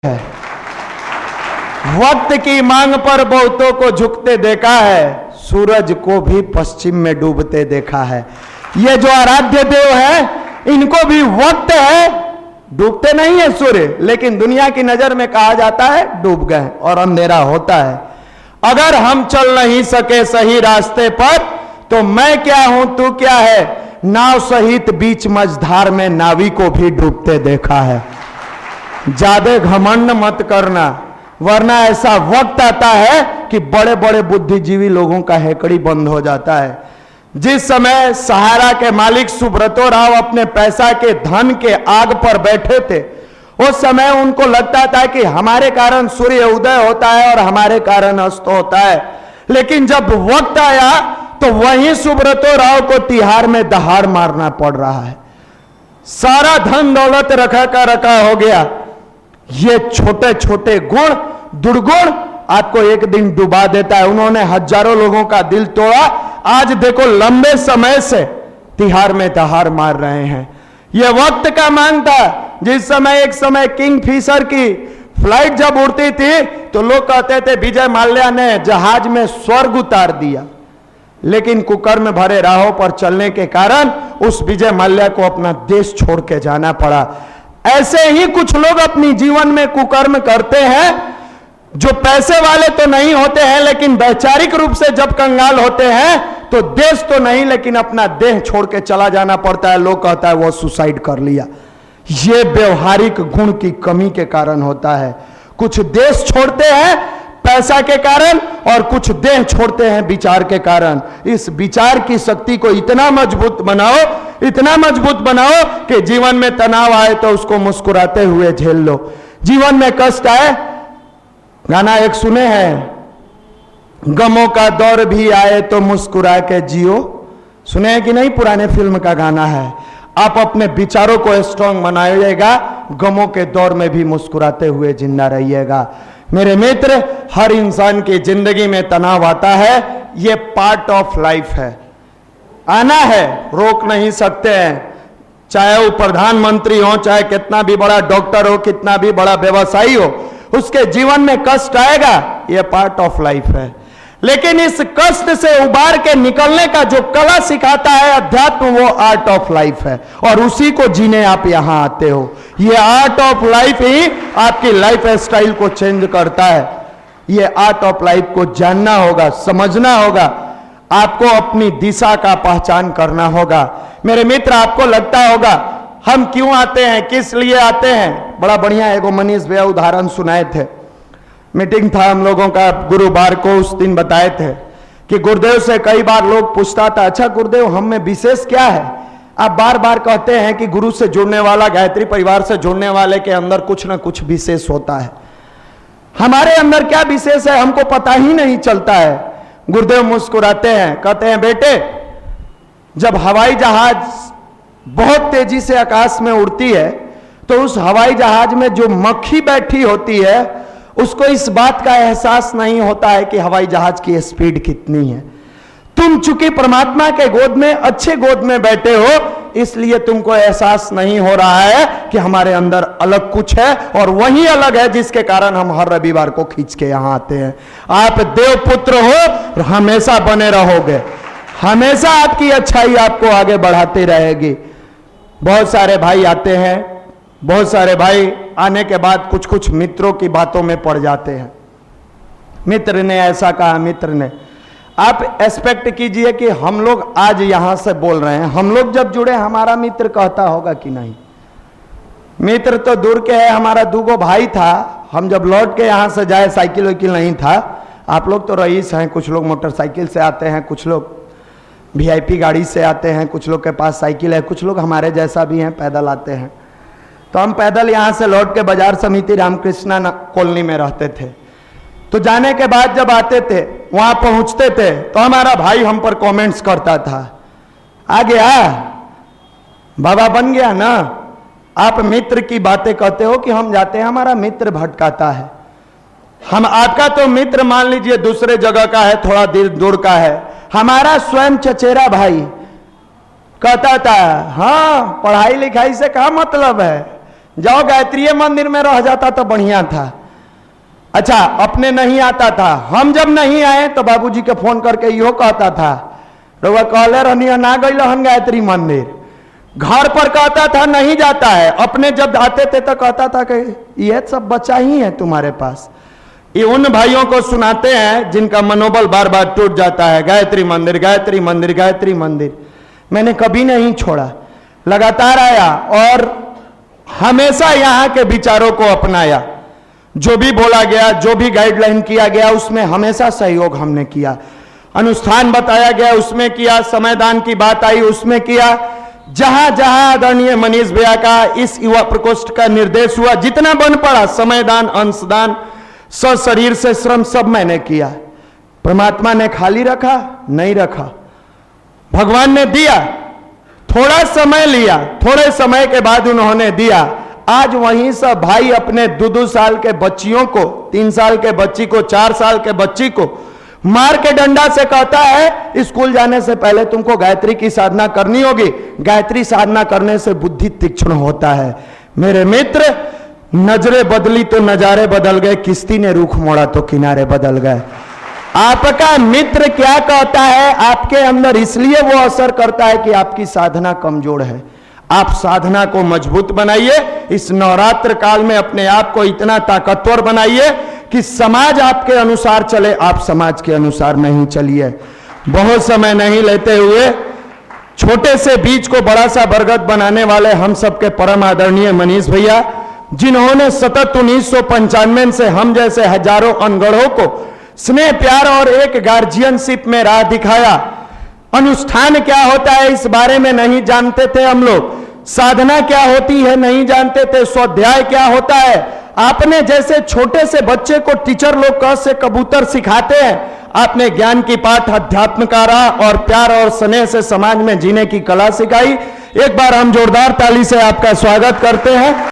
है। वक्त की मांग पर बहुतों को झुकते देखा है, सूरज को भी पश्चिम में डूबते देखा है। ये जो आराध्य देव है इनको भी वक्त है, डूबते नहीं है सूर्य, लेकिन दुनिया की नजर में कहा जाता है डूब गए और अंधेरा होता है। अगर हम चल नहीं सके सही रास्ते पर तो मैं क्या हूं तू क्या है, नाव सहित बीच मझधार में नावी को भी डूबते देखा है। ज्यादा घमंड मत करना, वरना ऐसा वक्त आता है कि बड़े बड़े बुद्धिजीवी लोगों का हेकड़ी बंद हो जाता है। जिस समय सहारा के मालिक सुब्रतो राव अपने पैसा के धन के आग पर बैठे थे, उस समय उनको लगता था कि हमारे कारण सूर्य उदय होता है और हमारे कारण अस्त होता है। लेकिन जब वक्त आया तो वहीं सुब्रतो राव को तिहाड़ में दहाड़ मारना पड़ रहा है। सारा धन दौलत रखा का रखा हो गया। ये छोटे छोटे गुण दुर्गुण आपको एक दिन डुबा देता है। उन्होंने हजारों लोगों का दिल तोड़ा, आज देखो लंबे समय से तिहाड़ में दहाड़ मार रहे हैं। यह वक्त का मांग था। जिस समय एक समय किंग फिशर की फ्लाइट जब उड़ती थी तो लोग कहते थे विजय माल्या ने जहाज में स्वर्ग उतार दिया, लेकिन कुकर्म भरे राहों पर चलने के कारण उस विजय माल्या को अपना देश छोड़ के जाना पड़ा। ऐसे ही कुछ लोग अपनी जीवन में कुकर्म करते हैं, जो पैसे वाले तो नहीं होते हैं लेकिन वैचारिक रूप से जब कंगाल होते हैं तो देश तो नहीं लेकिन अपना देह छोड़ के चला जाना पड़ता है। लोग कहता है वो सुसाइड कर लिया। ये व्यवहारिक गुण की कमी के कारण होता है। कुछ देश छोड़ते हैं पैसा के कारण और कुछ देह छोड़ते हैं विचार के कारण। इस विचार की शक्ति को इतना मजबूत बनाओ, इतना मजबूत बनाओ कि जीवन में तनाव आए तो उसको मुस्कुराते हुए झेल लो। जीवन में कष्ट आए, गाना एक सुने हैं, गमों का दौर भी आए तो मुस्कुरा के जियो। सुने हैं कि नहीं? पुराने फिल्म का गाना है। आप अपने विचारों को स्ट्रांग बनाइएगा, गमों के दौर में भी मुस्कुराते हुए जिंदा रहिएगा। मेरे मित्र, हर इंसान की जिंदगी में तनाव आता है, ये पार्ट ऑफ लाइफ है, आना है, रोक नहीं सकते हैं। चाहे वो प्रधानमंत्री हो, चाहे कितना भी बड़ा डॉक्टर हो, कितना भी बड़ा व्यवसायी हो, उसके जीवन में कष्ट आएगा, ये पार्ट ऑफ लाइफ है। लेकिन इस कष्ट से उबार के निकलने का जो कला सिखाता है अध्यात्म, वो आर्ट ऑफ लाइफ है और उसी को जीने आप यहां आते हो। ये आर्ट ऑफ लाइफ ही आपकी लाइफ स्टाइल को चेंज करता है। ये आर्ट ऑफ लाइफ को जानना होगा, समझना होगा, आपको अपनी दिशा का पहचान करना होगा। मेरे मित्र, आपको लगता होगा हम क्यों आते हैं, किस लिए आते हैं। बड़ा बढ़िया एगो मनीष भैया उदाहरण सुनाए थे। मीटिंग था हम लोगों का गुरुवार को, उस दिन बताए थे कि गुरुदेव से कई बार लोग पूछता था, अच्छा गुरुदेव हम में विशेष क्या है। आप बार बार कहते हैं कि गुरु से जुड़ने वाला, गायत्री परिवार से जुड़ने वाले के अंदर कुछ ना कुछ विशेष होता है। हमारे अंदर क्या विशेष है हमको पता ही नहीं चलता है। गुरुदेव मुस्कुराते हैं, कहते हैं बेटे, जब हवाई जहाज बहुत तेजी से आकाश में उड़ती है तो उस हवाई जहाज में जो मक्खी बैठी होती है उसको इस बात का एहसास नहीं होता है कि हवाई जहाज की स्पीड कितनी है। तुम चूंकि परमात्मा के गोद में, अच्छे गोद में बैठे हो, इसलिए तुमको एहसास नहीं हो रहा है कि हमारे अंदर अलग कुछ है और वही अलग है जिसके कारण हम हर रविवार को खींच के यहां आते हैं। आप देव पुत्र हो और हमेशा बने रहोगे, हमेशा आपकी अच्छाई आपको आगे बढ़ाती रहेगी। बहुत सारे भाई आते हैं, बहुत सारे भाई आने के बाद कुछ कुछ मित्रों की बातों में पड़ जाते हैं। मित्र ने ऐसा कहा, मित्र ने, आप एक्सपेक्ट कीजिए कि हम लोग आज यहां से बोल रहे हैं, हम लोग जब जुड़े हमारा मित्र कहता होगा कि नहीं। मित्र तो दूर के है, हमारा दूगो भाई था, हम जब लौट के यहां से जाए साइकिल वाइकिल नहीं था। आप लोग तो रईस हैं, कुछ लोग मोटरसाइकिल से आते हैं, कुछ लोग VIP गाड़ी से आते हैं, कुछ लोग के पास साइकिल है, कुछ लोग हमारे जैसा भी हैं, पैदल आते हैं। तो हम पैदल यहाँ से लौट के बाजार समिति रामकृष्णा कॉलोनी में रहते थे। तो जाने के बाद जब आते थे, वहां पहुंचते थे तो हमारा भाई हम पर कमेंट्स करता था, आ गया बाबा बन गया ना। आप मित्र की बातें कहते हो कि हम जाते हैं, हमारा मित्र भटकाता है। हम आपका तो मित्र मान लीजिए दूसरे जगह का है, थोड़ा दूर का है। हमारा स्वयं चचेरा भाई कहता था, हाँ पढ़ाई लिखाई से क्या मतलब है, जाओ गायत्री मंदिर में रह जाता तो बढ़िया था। अच्छा, अपने नहीं आता था, हम जब नहीं आए तो बाबूजी के फोन करके यो कहता था, रउआ कहले रहनी ना गई हन गायत्री मंदिर। घर पर कहता था नहीं जाता है, अपने जब आते थे तो कहता था कि ये सब बच्चा ही है तुम्हारे पास। ये उन भाइयों को सुनाते हैं जिनका मनोबल बार बार टूट जाता है, गायत्री मंदिर गायत्री मंदिर गायत्री मंदिर। मैंने कभी नहीं छोड़ा, लगातार आया और हमेशा यहाँ के विचारों को अपनाया। जो भी बोला गया, जो भी गाइडलाइन किया गया, उसमें हमेशा सहयोग हमने किया। अनुष्ठान बताया गया उसमें किया, समयदान की बात आई उसमें किया। जहां जहां आदरणीय मनीष भैया का इस युवा प्रकोष्ठ का निर्देश हुआ, जितना बन पड़ा समयदान, अंशदान, सशरीर से श्रम सब मैंने किया। परमात्मा ने खाली रखा? नहीं रखा। भगवान ने दिया, थोड़ा समय लिया, थोड़े समय के बाद उन्होंने दिया। आज वहीं से भाई अपने 2-2 साल के बच्चियों को, 3 साल के बच्ची को, 4 साल के बच्ची को मार के डंडा से कहता है स्कूल जाने से पहले तुमको गायत्री की साधना करनी होगी। गायत्री साधना करने से बुद्धि तीक्ष्ण होता है। मेरे मित्र, नजरें बदली तो नजारे बदल गए, किश्ती ने रुख मोड़ा तो किनारे बदल गए। आपका मित्र क्या कहता है आपके अंदर इसलिए वो असर करता है कि आपकी साधना कमजोर है। आप साधना को मजबूत बनाइए। इस नवरात्र काल में अपने आप को इतना ताकतवर बनाइए कि समाज आपके अनुसार चले, आप समाज के अनुसार नहीं चलिए। बहुत समय नहीं लेते हुए छोटे से बीज को बड़ा सा बरगद बनाने वाले हम सबके परम आदरणीय मनीष भैया, जिन्होंने सतत 1995 से हम जैसे हजारों अनगढ़ों को स्नेह प्यार और एक गार्जियनशिप में राह दिखाया। अनुष्ठान क्या होता है इस बारे में नहीं जानते थे हम लोग, साधना क्या होती है नहीं जानते थे, स्वाध्याय क्या होता है। आपने जैसे छोटे से बच्चे को टीचर लोग क से कबूतर सिखाते हैं, आपने ज्ञान की पाठ, अध्यात्म का राह और प्यार और स्नेह से समाज में जीने की कला सिखाई। एक बार हम जोरदार ताली से आपका स्वागत करते हैं।